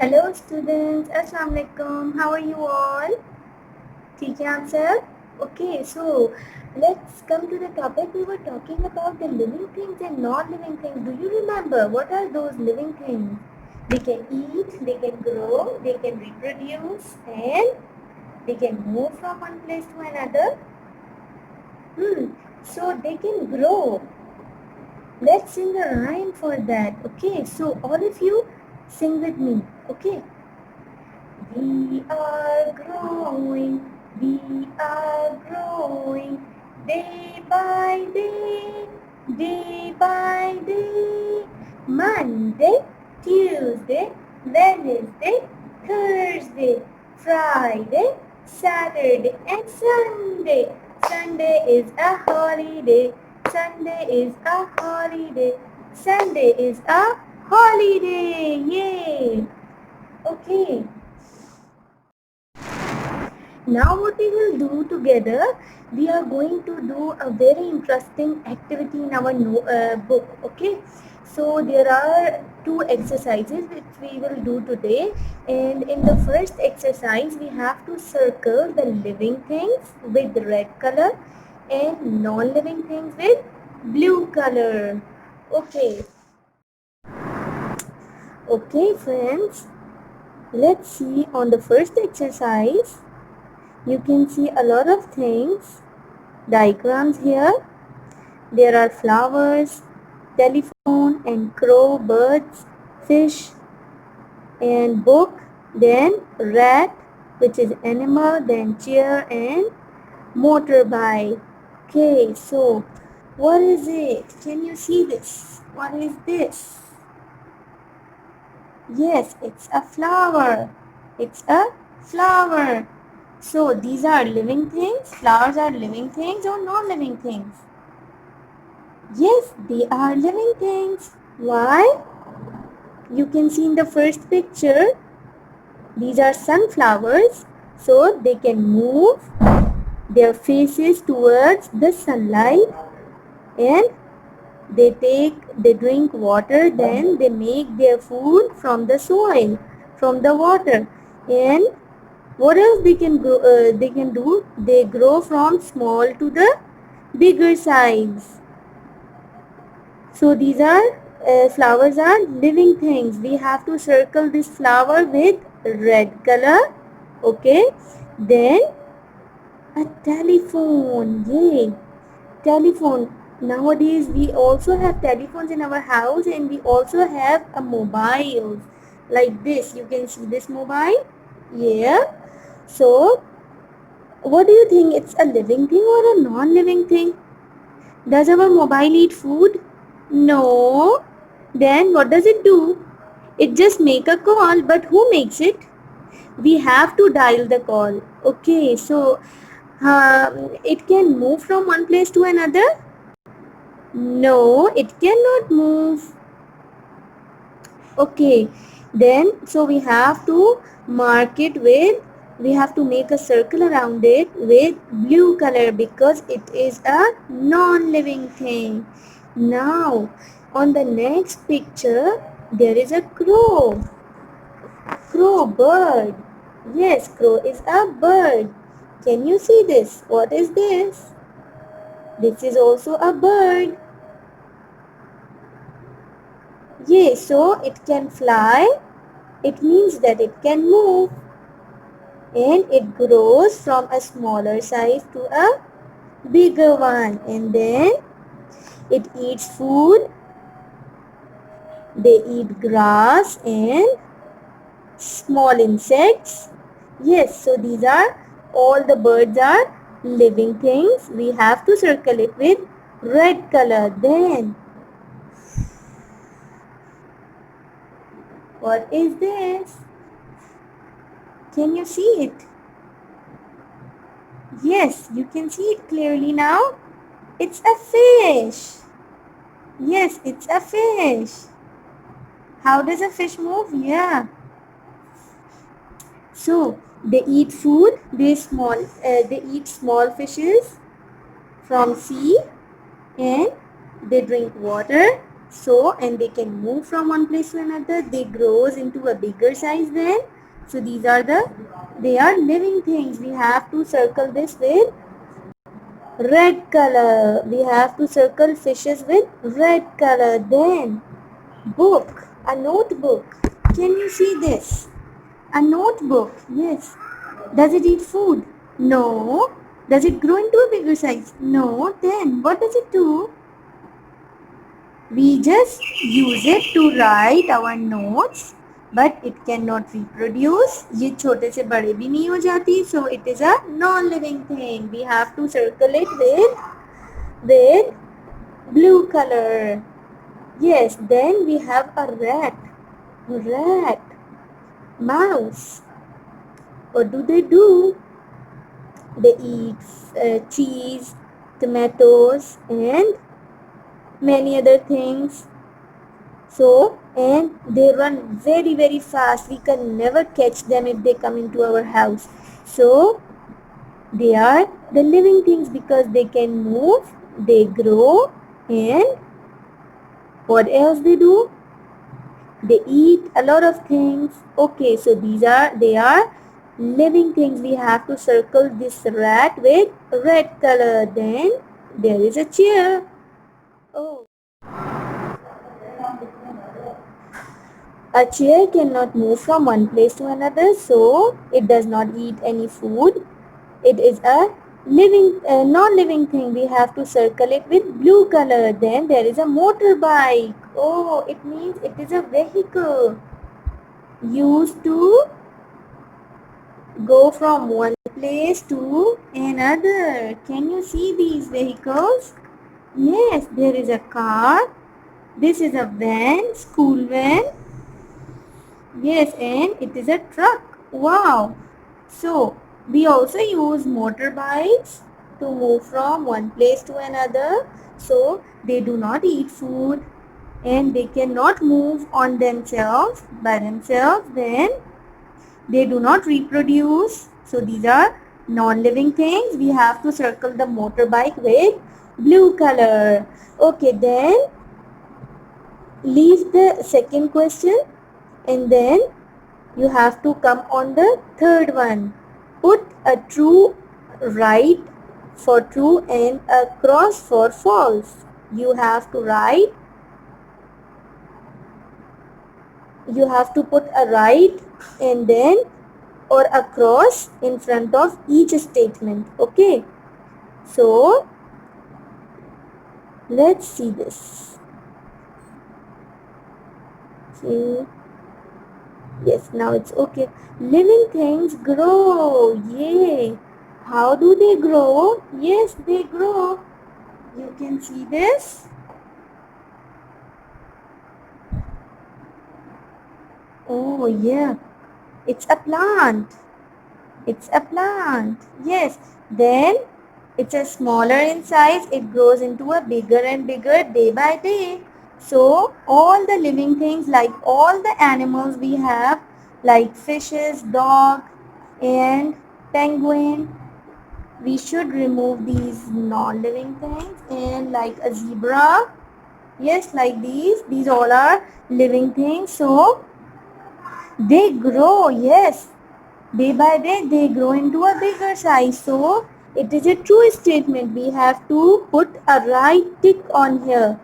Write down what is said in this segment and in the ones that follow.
Hello students, अस्सलाम वालेकुम. How are you all? ठीक है आप सब? Okay, so let's come to the topic. We were talking about the living things and non-living things. Do you remember what are those living things? They can eat, they can grow, they can reproduce, and they can move from one place to another. So they can grow. Let's sing a rhyme for that. Okay, so all of you sing with me. Okay. We are growing, we are growing, day by day, day by day. Monday, Tuesday, Wednesday, Thursday, Friday, Saturday, and Sunday. Sunday is a holiday. Sunday is a holiday. Sunday is a holiday. Yay! Okay. Now what we will do together, we are going to do a very interesting activity in our book. Okay, so there are two exercises which we will do today, and in the first exercise we have to circle the living things with red color and non-living things with blue color. Okay, okay friends, let's see on the first exercise. You can see a lot of things, diagrams here. There are flowers, telephone and crow, birds, fish and book, then rat which is animal, then chair and motorbike. Okay, so what is it? Can you see this? What is this? Yes, it's a flower. It's a flower. So these are living things. Flowers are living things or non-living things? Yes, they are living things. Why? You can see in the first picture, these are sunflowers. So they can move their faces towards the sunlight, and they drink water, then they make their food from the soil, from the water. And what else they can do? They grow from small to the bigger size. So these are flowers are living things. We have to circle this flower with red color. Okay, then a telephone. Yay, telephone. Nowadays we also have telephones in our house, and we also have a mobile like this. You can see this mobile. Yeah. So what do you think? It's a living thing or a non-living thing? Does our mobile eat food? No. Then what does it do? It just make a call, but who makes it? We have to dial the call. Okay, so it can move from one place to another? No, it cannot move. Okay, then so we have to mark it with, we have to make a circle around it with blue color because it is a non-living thing. Now on the next picture there is a crow. Crow, bird. Yes, crow is a bird. Can you see this? What is this? This is also a bird. Yes, so it can fly. It means that it can move. And it grows from a smaller size to a bigger one. And then it eats food. They eat grass and small insects. Yes, so these are all the birds are living things. We have to circle it with red color. Then what is this? Can you see it? Yes, you can see it clearly now. It's a fish. Yes, it's a fish. How does a fish move? Yeah. So they eat food. They eat small fishes from sea, and they drink water. So, and they can move from one place to another. They grows into a bigger size then. So these are they are living things. We have to circle this with red color. We have to circle fishes with red color. Then book, a notebook. Can you see this? A notebook. Yes. Does it eat food? No. Does it grow into a bigger size? No. Then what does it do? We just use it to write our notes, but it cannot reproduce. ये छोटे से बड़े भी नहीं हो जाती. So it is a non-living thing. We have to circle it with blue color. Yes. Then we have a rat, mouse. What do? They eat cheese, tomatoes, and many other things. So, and they run very, very fast. We can never catch them if they come into our house. So, they are the living things because they can move, they grow, and what else they do? They eat a lot of things. Okay, so they are living things. We have to circle this rat with red color. Then there is a chair. Oh. A chair cannot move from one place to another, so it does not eat any food. It is a non-living thing. We have to circle it with blue color. Then there is a motorbike. Oh, it means it is a vehicle used to go from one place to another. Can you see these vehicles? Yes, there is a car. This is a van, school van. Yes, and it is a truck. Wow. So, we also use motorbikes to move from one place to another. So, they do not eat food and they cannot move on themselves by themselves. Then, they do not reproduce. So, these are non-living things. We have to circle the motorbike with blue color. Okay, then leave the second question. And then you have to come on the third one. Put a true right for true and a cross for false. You have to write. You have to put a right and then or a cross in front of each statement. Okay. So let's see this. See. Yes, now it's okay. Living things grow. Yay. How do they grow? Yes, they grow. You can see this. Oh, yeah. It's a plant. It's a plant. Yes. Then it's a smaller in size. It grows into a bigger and bigger day by day. So, all the living things, like all the animals we have, like fishes, dog, and penguin, we should remove these non-living things. And like a zebra, yes, like these all are living things. So, they grow, yes. Day by day, they grow into a bigger size. So, it is a true statement. We have to put a right tick on here.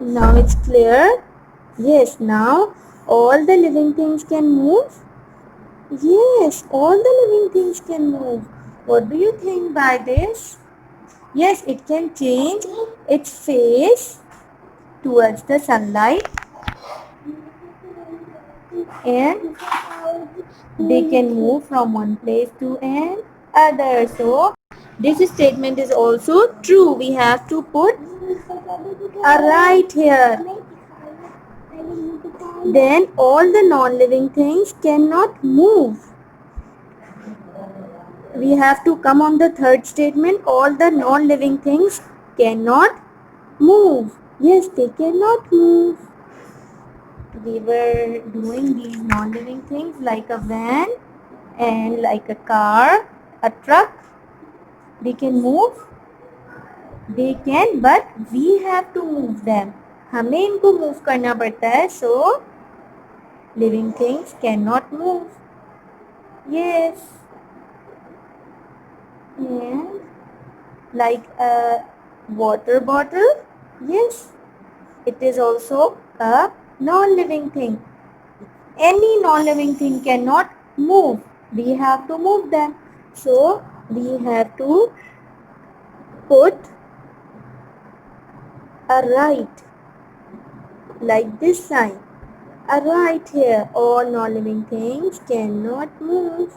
Now it's clear? Yes, now all the living things can move? Yes, all the living things can move. What do you think by this? Yes, it can change its face towards the sunlight and they can move from one place to another. So, this statement is also true. We have to put a right here. Then all the non-living things cannot move. We have to come on the third statement. All the non-living things cannot move. Yes, they cannot move. We were doing these non-living things like a van and like a car, a truck. They can move. They can, but we have to move them. हमें इनको move करना पड़ता है. So living things cannot move. Yes. And like a water bottle. Yes. It is also a non-living thing. Any non-living thing cannot move. We have to move them. So we have to put a right like this sign. A right here. All non-living things cannot move.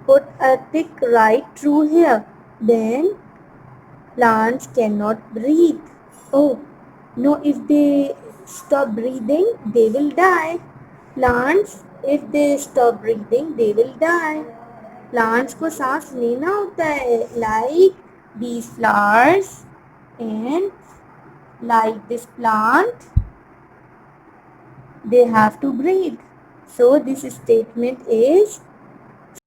Put a tick right through here. Then plants cannot breathe. Oh, no, if they stop breathing, they will die. Plants, if they stop breathing, they will die. Plants को सांस लेना होता है. Like these flowers and like this plant, they have to breathe. So this statement is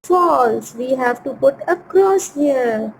false. We have to put a cross here.